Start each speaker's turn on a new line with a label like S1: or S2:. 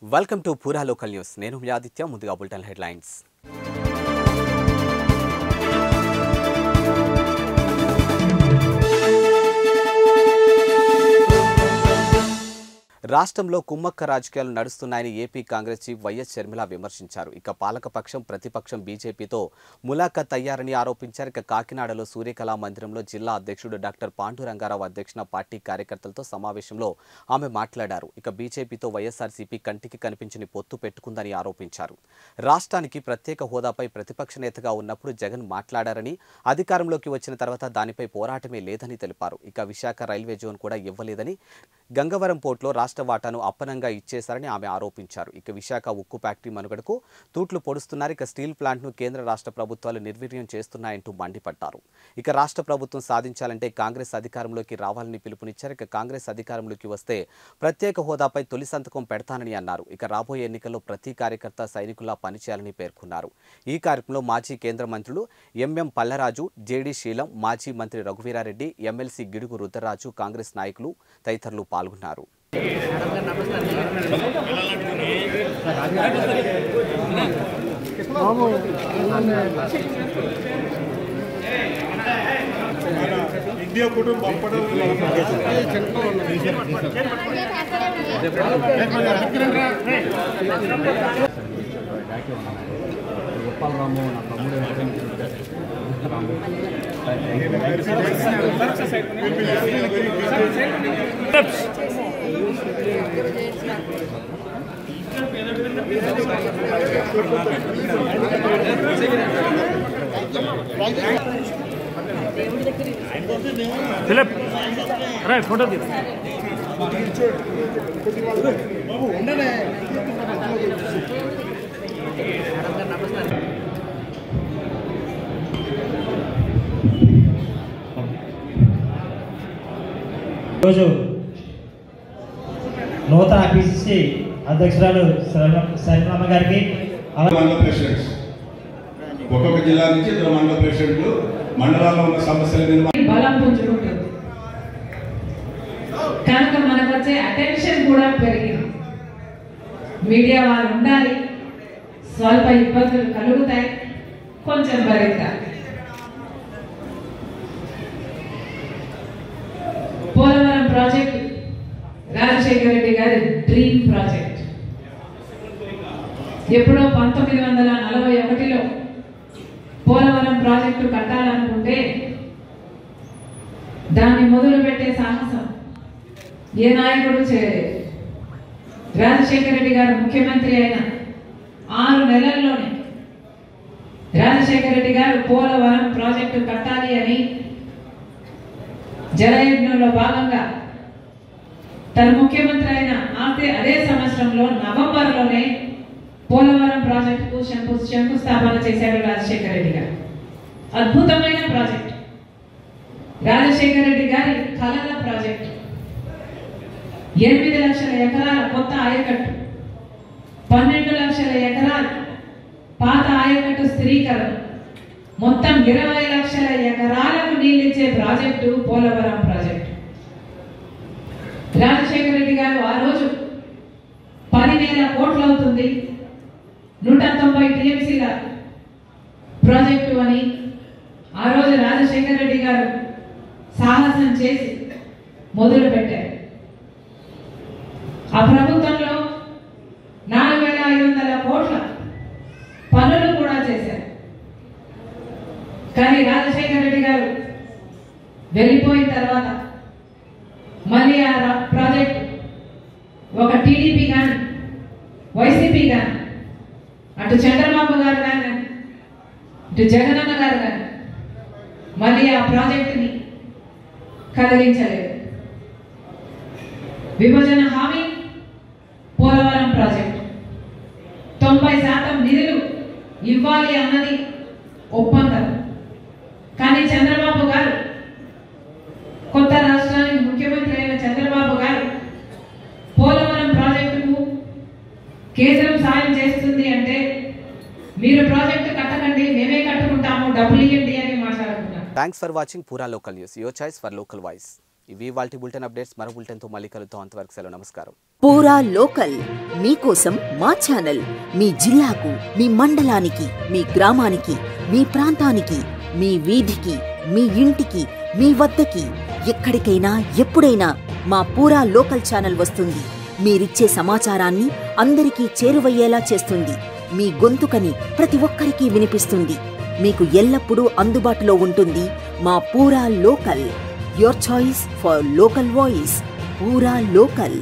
S1: Welcome to Pura local news. నేను మీ ఆదిత్య. ముందుగా బులెటిన్ హెడ్లైన్స్. రాష్ట్రంలో కుమ్మక్క రాజకీయాలు నడుస్తున్నాయని AP Congress chief YS Sharmila విమర్శించారు. ఇక పాలకపక్షం ప్రతిపక్షం బీజేపీతో ములాఖత్ అయ్యారని ఆరోపించారు. ఇక కాకినాడలో సూర్యకళా మందిరంలో జిల్లా అధ్యక్షుడు డాక్టర్ పాండురంగారావు అధ్యక్షన పార్టీ కార్యకర్తలతో సమావేశంలో ఆమె మాట్లాడారు. ఇక బీజేపీతో వైఎస్ఆర్సీపీ కంటికి కనిపించని పొత్తు పెట్టుకుందని ఆరోపించారు. రాష్ట్రానికి ప్రత్యేక హోదాపై ప్రతిపక్ష నేతగా ఉన్నప్పుడు జగన్ మాట్లాడారని, అధికారంలోకి వచ్చిన తర్వాత దానిపై పోరాటమే లేదని తెలిపారు. ఇక విశాఖ రైల్వే జోన్ కూడా ఇవ్వలేదని, గంగవరం పోర్టులో రాష్ట్ర వాటాను అప్పనంగా ఇచ్చేశారని ఆమె ఆరోపించారు. ఇక విశాఖ ఉక్కు ఫ్యాక్టరీ మనుగడకు తూట్లు పొడుస్తున్నారు. ఇక స్టీల్ ప్లాంట్ను కేంద్ర రాష్ట్ర ప్రభుత్వాలు నిర్వీర్యం చేస్తున్నాయంటూ మండిపడ్డారు. ఇక రాష్ట్ర ప్రభుత్వం సాధించాలంటే కాంగ్రెస్ అధికారంలోకి రావాలని పిలుపునిచ్చారు. ఇక కాంగ్రెస్ అధికారంలోకి వస్తే ప్రత్యేక హోదాపై తొలి సంతకం పెడతానని అన్నారు. ఇక రాబోయే ఎన్నికల్లో ప్రతి కార్యకర్త సైనికుల్లా పనిచేయాలని పేర్కొన్నారు. ఈ కార్యక్రమంలో మాజీ కేంద్ర మంత్రులు ఎంఎం పల్లరాజు, జేడీ శీలం, మాజీ మంత్రి రఘువీరారెడ్డి, ఎమ్మెల్సీ గిడుగు రుద్రరాజు, కాంగ్రెస్ నాయకులు తదితరులు పాల్గొన్నారు.
S2: ఇండియా కుటుంబం
S3: గోపాలరాము నా తమ్ముడు
S2: ఫోటో
S4: ఈరోజు నూతన పిసిసి అధ్యక్షురాలు శర్మలమ్మ గారికి
S5: మండల ప్రెసిడెంట్స్, ఒక్కొక్క జిల్లా నుంచి ఇద్దరు మండల ప్రెసిడెంట్లు మండలాల్లో ఉన్న సమస్యల
S6: బలం పుంజుకుంటుంది. కనుక మనకు వచ్చే అటెన్షన్ కూడా పెరిగింది. మీడియా వాళ్ళు ఉండాలి, స్వల్ప ఇబ్బందులు కలుగుతాయి, కొంచెం భరించాలి. పోలవరం ప్రాజెక్ట్ రాజశేఖర రెడ్డి గారి డ్రీమ్ ప్రాజెక్ట్. ఎప్పుడో 1941లో పోలవరం ప్రాజెక్టు కట్టాలనుకుంటే దాన్ని మొదలుపెట్టే సాహసం ఏ నాయకుడు చేయలేదు. రాజశేఖర రెడ్డి గారు ముఖ్యమంత్రి అయిన 6 నెలల్లోనే రాజశేఖర రెడ్డి గారు పోలవరం ప్రాజెక్టు కట్టాలి అని జలయజ్ఞంలో భాగంగా తన ముఖ్యమంత్రి అయిన అదే సంవత్సరంలో నవంబర్లోనే పోలవరం ప్రాజెక్టుకు శంకుస్థాపన చేశాడు రాజశేఖర రెడ్డి గారు. అద్భుతమైన ప్రాజెక్ట్, రాజశేఖర రెడ్డి గారి కలల ప్రాజెక్ట్. 8 లక్షల ఎకరాల కొత్త ఆయకట్టు, 12 లక్షల ఎకరాల పాత ఆయకట్టు స్థిరీకరణ, మొత్తం 20 లక్షల ఎకరాలకు నీళ్ళిచ్చే ప్రాజెక్టు పోలవరం ప్రాజెక్టు. రాజశేఖర రెడ్డి గారు ఆ రోజు 10,000 కోట్లు అవుతుంది, 190 టీఎంసీల ప్రాజెక్టు అని ఆ రోజు రాజశేఖర రెడ్డి గారు సాహసం చేసి మొదలు పెట్టారు. ఆ ప్రభుత్వంలో 4,500 కోట్ల పనులు కూడా చేశారు. కానీ రాజశేఖర రెడ్డి గారు వెళ్ళిపోయిన తర్వాత మళ్ళీ ఆ ప్రాజెక్ట్ ఒక టీడీపీ కానీ వైసీపీ కానీ, అటు చంద్రబాబు గారు కానీ ఇటు జగనన్న గారు కానీ మళ్ళీ ఆ ప్రాజెక్టుని కదిలించలేదు. విభజన హామీ పోలవరం ప్రాజెక్టు 90% నిధులు ఇవ్వాలి అన్నది ఒప్పందం. కానీ చంద్రబాబు గారు, కొత్త రాష్ట్రానికి ముఖ్యమంత్రి అయిన చంద్రబాబు గారు పోలవరం ప్రాజెక్టుకు కేంద్రం సాయం చేస్తుంది అంటే మీరు ప్రాజెక్టు కట్టకండి, మేమే కట్టుకుంటాము, డబ్బులు ఇవ్వండి అని మాట్లాడుతున్నారు.
S1: థ్యాంక్స్ ఫర్ వాచింగ్ పూరా local news, your choice for local voice. ఇవి వాల్టి బులెటిన్ అప్డేట్స్. మరో బులెటిన్తో మళ్ళీ కలుద్దాం. అంతవరకు సెలవు. నమస్కారం.
S7: పూరా లోకల్ మీకోసం మా ఛానల్. మీ జిల్లాకు, మీ మండలానికి, మీ గ్రామానికి, మీ ప్రాంతానికి, మీ వీధికి, మీ ఇంటికి, మీ వద్దకి, ఎక్కడికైనా ఎప్పుడైనా మా పూరా లోకల్ ఛానల్ వస్తుంది. మీరిచ్చే సమాచారాన్ని అందరికీ చేరువయ్యేలా చేస్తుంది. మీ గొంతుకని ప్రతి ఒక్కరికి వినిపిస్తుంది. మీకు ఎల్లప్పుడూ అందుబాటులో ఉంటుంది మా పూరా local. Your choice for local voice. పూరా లోకల్.